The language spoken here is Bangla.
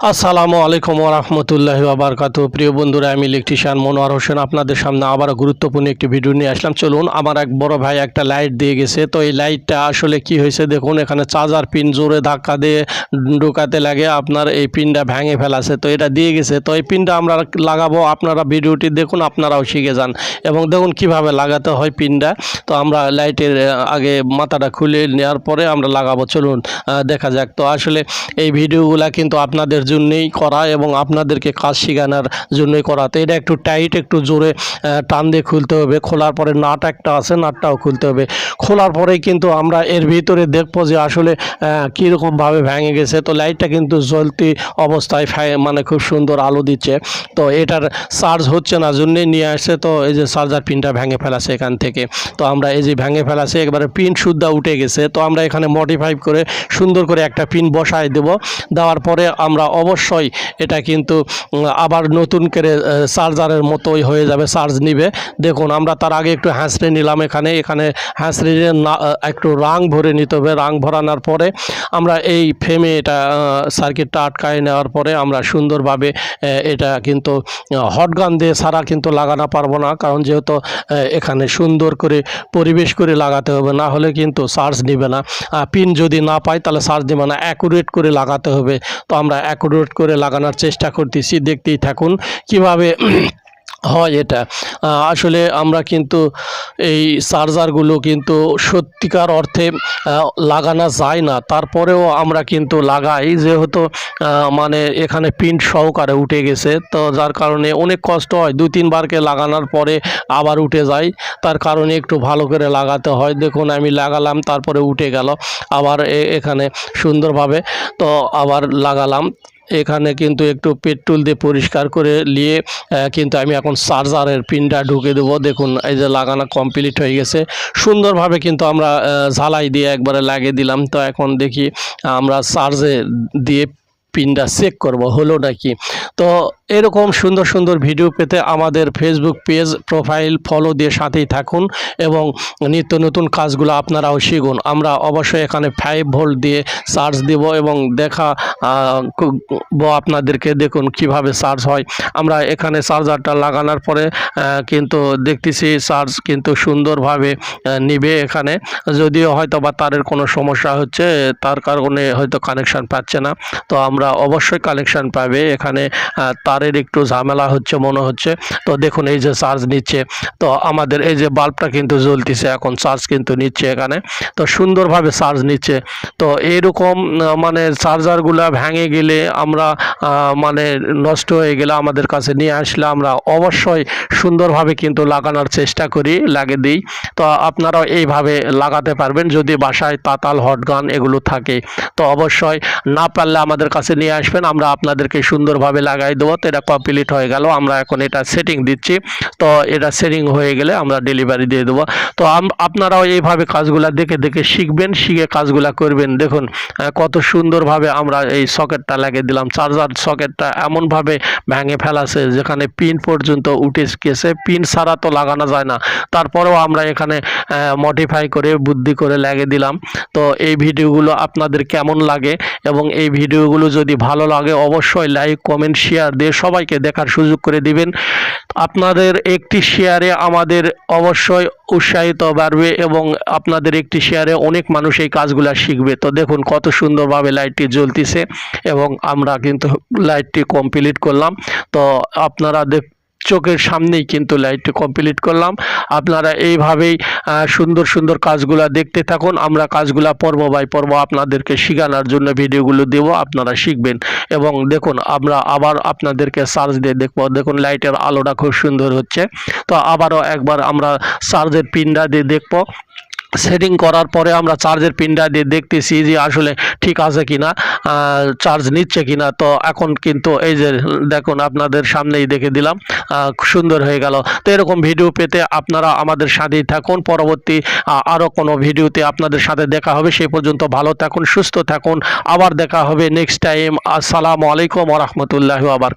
আসসালামু আলাইকুম ওরহমতুল্লাহি ওয়াবারকাতু। প্রিয় বন্ধুরা, আমি ইলেকট্রিশিয়ান মনোয়ার হোসেন আপনাদের সামনে আবার গুরুত্বপূর্ণ একটি ভিডিও নিয়ে আসলাম। চলুন, আমার এক বড় ভাই একটা লাইট দিয়ে গেছে। তো এই লাইটটা আসলে কি হয়েছে দেখুন, এখানে চার্জার পিন জোরে ধাক্কা দিয়ে ঢোকাতে লাগে আপনার এই পিনটা ভেঙে ফেলাছে। তো এটা দিয়ে গেছে, তো এই পিনটা আমরা লাগাবো। আপনারা ভিডিওটি দেখুন, আপনারাও শিখে যান এবং দেখুন কিভাবে লাগাতে হয় পিনটা। তো আমরা লাইটের আগে মাথাটা খুলে নেওয়ার পরে আমরা লাগাবো। চলুন দেখা যাক। তো আসলে এই ভিডিওগুলা কিন্তু আপনাদের জন্যই করা এবং আপনাদেরকে কাজ শেখানোর জন্যই করা। তো এটা একটু টাইট, একটু জোরে টান দিয়ে খুলতে হবে। খোলার পরে নাট একটা আছে, নাটটাও খুলতে হবে। খোলার পরেই কিন্তু আমরা এর ভিতরে দেখবো যে আসলে কীরকমভাবে ভেঙে গেছে। তো লাইটটা কিন্তু জ্বলতি অবস্থায় মানে খুব সুন্দর আলো দিচ্ছে। তো এটার চার্জ হচ্ছে না, জন্যই নিয়ে আসছে। তো এই যে চার্জার পিনটা ভেঙে ফেলাছে এখান থেকে। তো আমরা এই যে ভেঙে ফেলাছে, একবারে পিন সুদ্ধা উঠে গেছে। তো আমরা এখানে মডিফাই করে সুন্দর করে একটা পিন বসায় দেব। দেওয়ার পরে আমরা অবশ্যই এটা কিন্তু আবার নতুন করে চার্জারের মতোই হয়ে যাবে, চার্জ নিবে। দেখুন, আমরা তার আগে একটু হ্যাঁচড়ে নিলাম। এখানে হ্যাঁচড়ে একটু রাং ভরে নিতে হবে। রাং ভরানোর পরে আমরা এই ফ্রেমে এটা সার্কিটটা আটকায় নেওয়ার পরে আমরা সুন্দরভাবে এটা কিন্তু হটগান দিয়ে ছাড়া কিন্তু লাগানো পারবো না, কারণ যেহেতু এখানে সুন্দর করে পরিবেশ করে লাগাতে হবে, না হলে কিন্তু চার্জ নিবে না। পিন যদি না পাই তাহলে চার্জ দিবে না। অ্যাকুরেট করে লাগাতে হবে। তো আমরা অ্যাকুরেট করে লাগানোর চেষ্টা করতেছি, দেখতেই থাকুন কিভাবে হয় এটা। আসলে আমরা কিন্তু এই চার্জারগুলো কিন্তু সত্যিকার অর্থে লাগানো যায় না, তারপরেও আমরা কিন্তু লাগাই, যেহেতু মানে এখানে পিন সহকারে উঠে গেছে। তো যার কারণে অনেক কষ্ট হয়, 2-3বারকে লাগানোর পরে আবার উঠে যায়। তার কারণে একটু ভালো করে লাগাতে হয়। দেখুন, আমি লাগালাম, তারপরে উঠে গেল আবার এখানে সুন্দরভাবে। তো আবার লাগালাম। এখানে কিন্তু একটু পেট্রোল দিয়ে পরিষ্কার করে নিয়ে কিন্তু আমি এখন চার্জারের পিনটা ঢুকে দেবো। দেখুন, এই যে লাগানো কমপ্লিট হয়ে গেছে সুন্দরভাবে। কিন্তু আমরা ঝালাই দিয়ে একবারে লাগিয়ে দিলাম। তো এখন দেখি আমরা চার্জে দিয়ে পিনটা চেক করব হলো নাকি। তো এরকম সুন্দর সুন্দর ভিডিও পেতে আমাদের ফেসবুক পেজ প্রোফাইল ফলো দিয়ে সাথেই থাকুন এবং নিত্য নতুন কাজগুলো আপনারাও শিখুন। আমরা অবশ্যই এখানে 5 ভোল্ট দিয়ে চার্জ দেব এবং আপনাদেরকে। দেখুন কিভাবে চার্জ হয়। আমরা এখানে চার্জারটা লাগানোর পরে কিন্তু দেখতেছি চার্জ কিন্তু সুন্দরভাবে নিবে এখানে। যদিও হয়তো বা তারের কোনো সমস্যা হচ্ছে, তার কারণে হয়তো কানেকশান পাচ্ছে না। তো আমরা অবশ্যই কানেকশান পাবে। এখানে তারের একটু ঝামেলা হচ্ছে মনে হচ্ছে। তো দেখুন, এই যে চার্জ নিচ্ছে। তো আমাদের এই যে বাল্বটা কিন্তু জ্বলতেছে, এখন চার্জ কিন্তু নিচ্ছে এখানে। তো সুন্দরভাবে চার্জ নিচ্ছে। তো এইরকম মানে চার্জারগুলা ভেঙে গেলে আমরা মানে নষ্ট হয়ে গেলে আমাদের কাছে নিয়ে আসলে আমরা অবশ্যই সুন্দরভাবে কিন্তু লাগানোর চেষ্টা করি, লাগিয়ে দিই। তো আপনারাও এইভাবে লাগাতে পারবেন যদি বাসায় তাতাল, হটগান এগুলো থাকে। তো অবশ্যই না পারলে আমাদের কাছে নিয়ে আসবেন, আমরা আপনাদেরকে সুন্দরভাবে লাগাই দেবো। তো এটা কমপ্লিট হয়ে গেল। আমরা এখন এটা সেটিং দিচ্ছি। তো এটা সেটিং হয়ে গেলে আমরা ডেলিভারি দিয়ে দেবো। তো আপনারাও এইভাবে কাজগুলা দেখে দেখে শিখবেন, শিখে কাজগুলা করবেন। দেখুন কত সুন্দরভাবে আমরা এই সকেটটা লাগিয়ে দিলাম। চার্জার সকেটটা এমনভাবে ভেঙে ফেলাছে যেখানে পিন পর্যন্ত উঠে গেছে। পিন ছাড়া তো লাগানো যায় না, তারপরেও আমরা এখানে মডিফাই করে বুদ্ধি করে লাগিয়ে দিলাম। তো এই ভিডিওগুলো আপনাদের কেমন লাগে এবং এই ভিডিওগুলো যদি ভালো লাগে অবশ্যই লাইক, কমেন্ট, শেয়ার দিয়ে সবাইকে দেখার সুযোগ করে দিবেন। আপনাদের একটি শেয়ারে আমাদের অবশ্যই উৎসাহিত বাড়বে এবং আপনাদের একটি শেয়ারে অনেক মানুষ এই কাজগুলো শিখবে। তো দেখুন কত সুন্দরভাবে লাইটটি জ্বলতেছে এবং আমরা কিন্তু লাইটটি কমপ্লিট করলাম। তো আপনারা চোখের সামনেই কিন্তু লাইটটি কমপ্লিট করলাম। আপনারা এইভাবেই সুন্দর সুন্দর কাজগুলা দেখতে থাকুন। আমরা কাজগুলা পর্ব বাই পর্ব আপনাদেরকে শেখানোর জন্য ভিডিওগুলো দেব, আপনারা শিখবেন। এবং দেখুন, আমরা আবার আপনাদেরকে চার্জ দিয়ে দেখব। দেখুন লাইটের আলোটা খুব সুন্দর হচ্ছে। তো আবারও একবার আমরা চার্জের পিনটা দিয়ে দেখব। সেটিং করার পরে আমরা চার্জের পিনটা দিয়ে দেখতেছি যে আসলে ঠিক আছে কিনা, চার্জ নিচ্ছে কিনা। তো এখন কিন্তু এই যে দেখুন, আপনাদের সামনেই দেখে দিলাম, সুন্দর হয়ে গেল। তো এরকম ভিডিও পেতে আপনারা আমাদের সাথেই থাকুন। পরবর্তী আরও কোনো ভিডিওতে আপনাদের সাথে দেখা হবে। সেই পর্যন্ত ভালো থাকুন, সুস্থ থাকুন। আবার দেখা হবে নেক্সট টাইম। আসসালামু আলাইকুম ওয়া রাহমাতুল্লাহি ওয়া বারাকাতুহু।